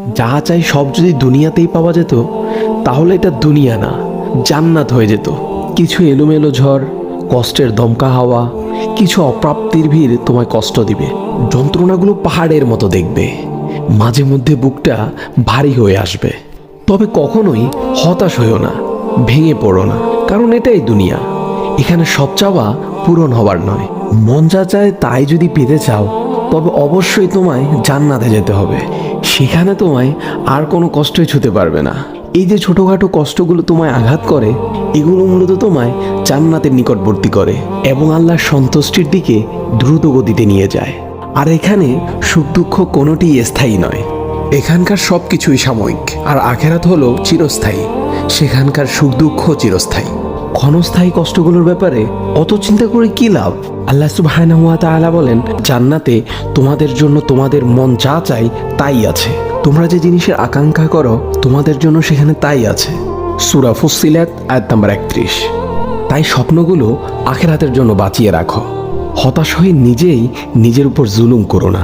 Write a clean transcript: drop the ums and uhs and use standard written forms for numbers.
যা চাই সব যদি দুনিয়াতেই পাওয়া যেত তাহলে এটা দুনিয়া না, জান্নাত হয়ে যেত। কিছু এলোমেলো ঝড়, কষ্টের দমকা হাওয়া, কিছু অপ্রাপ্তির ভিড় তোমায় কষ্ট দিবে, যন্ত্রণাগুলো পাহাড়ের মতো দেখবে, মাঝে মধ্যে বুকটা ভারী হয়ে আসবে। তবে কখনোই হতাশ হইও না, ভেঙে পড়ো না, কারণ এটাই দুনিয়া। এখানে সব চাওয়া পূরণ হবার নয়। মন যা চায় তাই যদি পেতে চাও তবে অবশ্যই তোমায় জান্নাতে যেতে হবে। সেখানে তোমায় আর কোনো কষ্টই ছুতে পারবে না। এই যে ছোটোখাটো কষ্টগুলো তোমায় আঘাত করে, এগুলো মূলত তোমায় জান্নাতের নিকটবর্তী করে এবং আল্লাহর সন্তুষ্টির দিকে দ্রুত গতিতে নিয়ে যায়। আর এখানে সুখ দুঃখ কোনোটিই স্থায়ী নয়। এখানকার সব কিছুই সাময়িক, আর আখেরাত হলো চিরস্থায়ী। সেখানকার সুখ দুঃখ চিরস্থায়ী। ক্ষণস্থায়ী কষ্টগুলোর ব্যাপারে অত চিন্তা করে কি লাভ? আল্লাহ সুবহানাহু ওয়া তাআলা বলেন, জান্নাতে তোমাদের জন্য তোমাদের মন যা চাই তাই আছে। তোমরা যে জিনিসের আকাঙ্ক্ষা করো তোমাদের জন্য সেখানে তাই আছে। সূরা ফুসসিলাত আয়াত নাম্বার 31। তাই স্বপ্নগুলো আখিরাতের জন্য বাঁচিয়ে রাখো। হতাশ হয়ে নিজেই নিজের উপর জুলুম করো না।